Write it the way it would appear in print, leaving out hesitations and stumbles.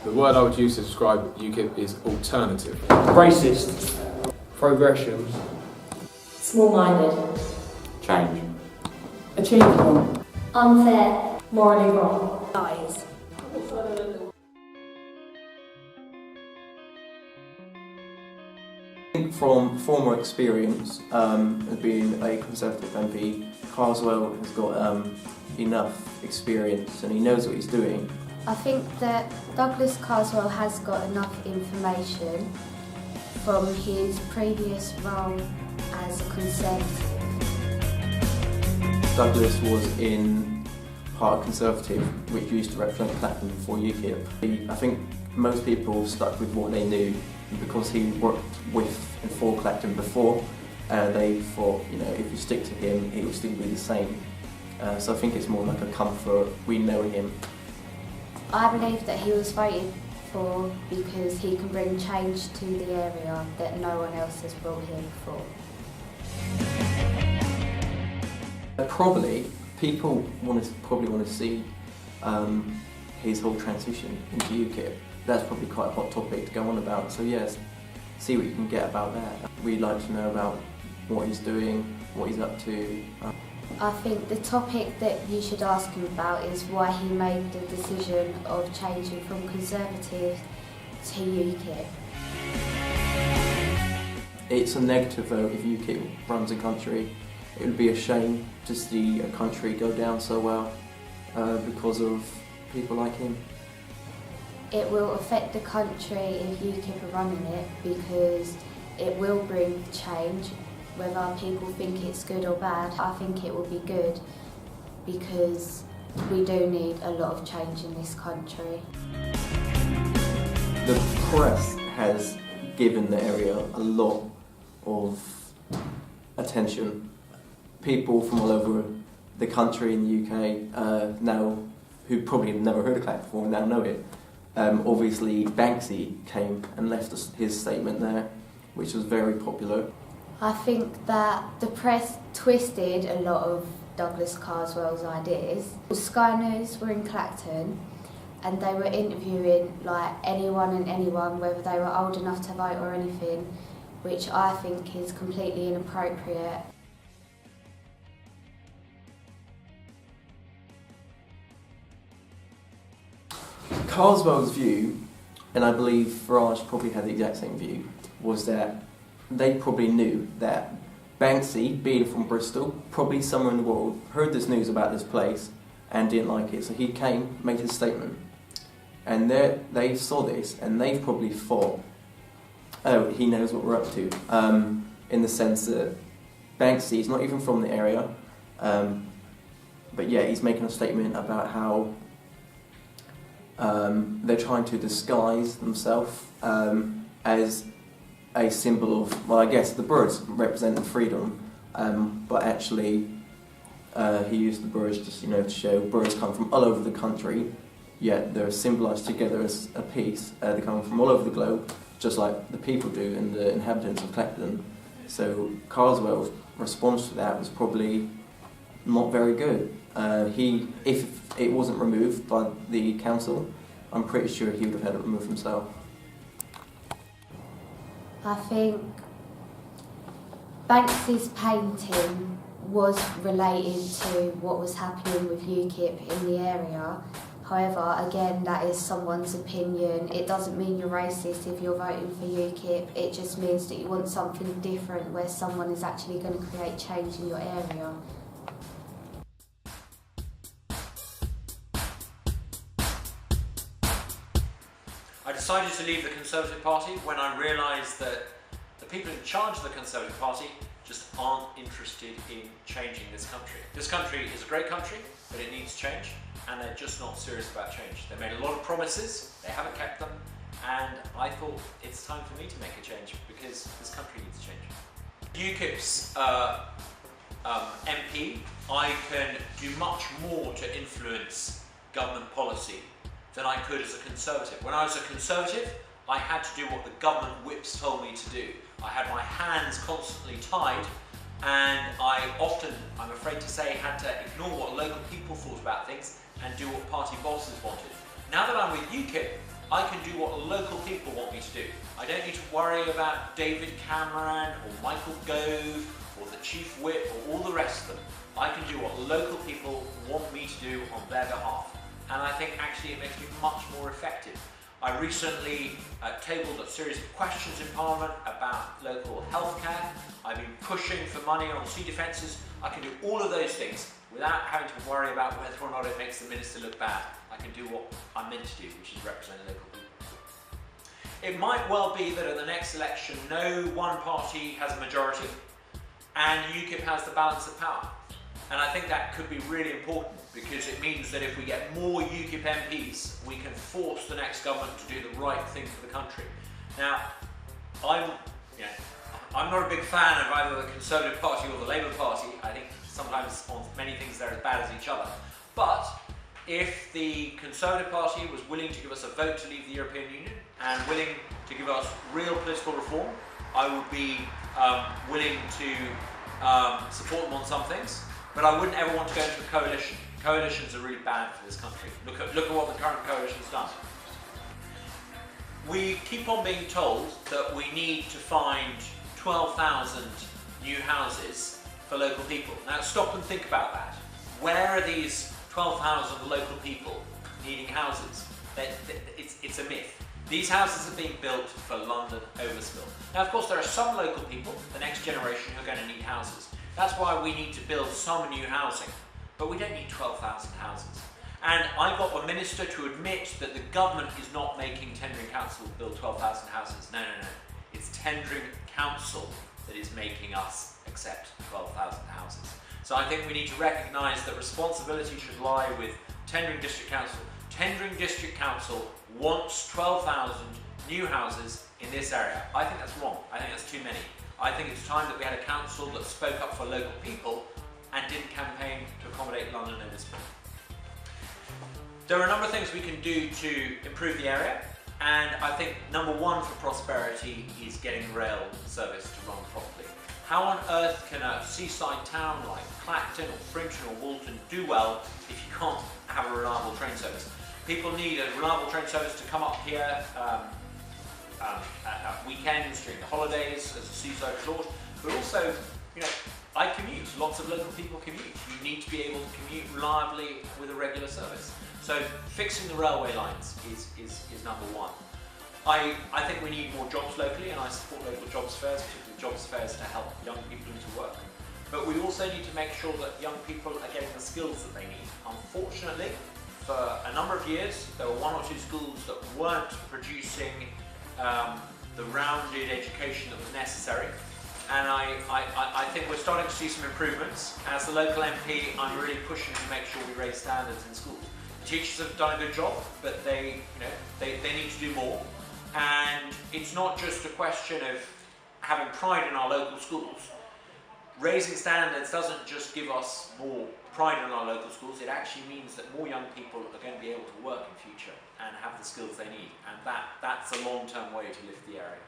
The word I would use to describe UKIP is alternative. Racist. Progression. Small-minded. Change. Achievable. Unfair. Morally wrong. Lies. I think from former experience as being a Conservative MP, Carswell has got enough experience and he knows what he's doing. I think that Douglas Carswell has got enough information from his previous role as a Conservative. Douglas was in part Conservative, which used to represent Clapham before UKIP. I think most people stuck with what they knew because he worked with and for Clapham before. They thought, you know, if you stick to him, it will still be the same. So I think it's more like a comfort. We know him. I believe that he was voted for because he can bring change to the area that no one else has brought here before. Probably, people probably want to see his whole transition into UKIP. That's probably quite a hot topic to go on about, so yes, see what you can get about that. We'd like to know about what he's doing, what he's up to. I think the topic that you should ask him about is why he made the decision of changing from Conservative to UKIP. It's a negative vote if UKIP runs a country. It would be a shame to see a country go down so well because of people like him. It will affect the country if UKIP are running it because it will bring change. Whether people think it's good or bad, I think it will be good because we do need a lot of change in this country. The press has given the area a lot of attention. People from all over the country in the UK now, who probably have never heard of Clapham before, now know it. Obviously Banksy came and left his statement there, which was very popular. I think that the press twisted a lot of Douglas Carswell's ideas. Sky News were in Clacton and they were interviewing like anyone and anyone, whether they were old enough to vote or anything, which I think is completely inappropriate. Carswell's view, and I believe Farage probably had the exact same view, was that they probably knew that Banksy, being from Bristol, probably somewhere in the world, heard this news about this place and didn't like it. So he came, made his statement. And they saw this and they've probably thought, oh, he knows what we're up to. In the sense that Banksy's not even from the area, but yeah, he's making a statement about how they're trying to disguise themselves as a symbol of, well, I guess the birds representing freedom, but actually he used the birds just, you know, to show birds come from all over the country, yet they're symbolised together as a piece. They come from all over the globe, just like the people do and the inhabitants of Clacton. So Carswell's response to that was probably not very good. If it wasn't removed by the council, I'm pretty sure he would have had it removed himself. I think Banksy's painting was related to what was happening with UKIP in the area. However, again, that is someone's opinion. It doesn't mean you're racist if you're voting for UKIP. It just means that you want something different where someone is actually going to create change in your area. I decided to leave the Conservative Party when I realised that the people in charge of the Conservative Party just aren't interested in changing this country. This country is a great country, but it needs change, and they're just not serious about change. They made a lot of promises, they haven't kept them, and I thought it's time for me to make a change because this country needs change. UKIP's MP, I can do much more to influence government policy than I could as a Conservative. When I was a Conservative, I had to do what the government whips told me to do. I had my hands constantly tied, and I often, I'm afraid to say, had to ignore what local people thought about things and do what party bosses wanted. Now that I'm with UKIP, I can do what local people want me to do. I don't need to worry about David Cameron or Michael Gove or the Chief Whip or all the rest of them. I can do what local people want me to do on their behalf. And I think actually it makes me much more effective. I recently tabled a series of questions in Parliament about local healthcare. I've been pushing for money on sea defences. I can do all of those things without having to worry about whether or not it makes the minister look bad. I can do what I'm meant to do, which is represent local people. It might well be that at the next election, no one party has a majority and UKIP has the balance of power. And I think that could be really important because it means that if we get more UKIP MPs, we can force the next government to do the right thing for the country. Now, I'm not a big fan of either the Conservative Party or the Labour Party. I think sometimes on many things they're as bad as each other. But if the Conservative Party was willing to give us a vote to leave the European Union and willing to give us real political reform, I would be willing to support them on some things. But I wouldn't ever want to go into a coalition. Coalitions are really bad for this country. Look at what the current coalition's done. We keep on being told that we need to find 12,000 new houses for local people. Now stop and think about that. Where are these 12,000 local people needing houses? It's a myth. These houses are being built for London overspill. Now of course there are some local people, the next generation, who are going to need houses. That's why we need to build some new housing, but we don't need 12,000 houses. And I got a minister to admit that the government is not making tendering council build 12,000 houses. No. It's tendering council that is making us accept 12,000 houses. So I think we need to recognise that responsibility should lie with tendering district council. Tendering district council wants 12,000 new houses in this area. I think that's wrong. I think that's too many. I think it's time that we had a council that spoke up for local people and didn't campaign to accommodate London overspill. There are a number of things we can do to improve the area, and I think number one for prosperity is getting rail service to run properly. How on earth can a seaside town like Clacton or Frinton or Walton do well if you can't have a reliable train service? People need a reliable train service to come up here at weekends, during the holidays, as a seaside resort, but also, I commute. Lots of local people commute. You need to be able to commute reliably with a regular service. So fixing the railway lines is number one. I think we need more jobs locally, and I support local jobs fairs, particularly jobs fairs to help young people into work. But we also need to make sure that young people are getting the skills that they need. Unfortunately, for a number of years, there were one or two schools that weren't producing the rounded education that was necessary, and I think we're starting to see some improvements. As the local MP, I'm really pushing to make sure we raise standards in schools. The teachers have done a good job, but they need to do more. And it's not just a question of having pride in our local schools. Raising standards doesn't just give us more pride in our local schools, it actually means that more young people are going to be able to work in future and have the skills they need, and that's a long-term way to lift the area.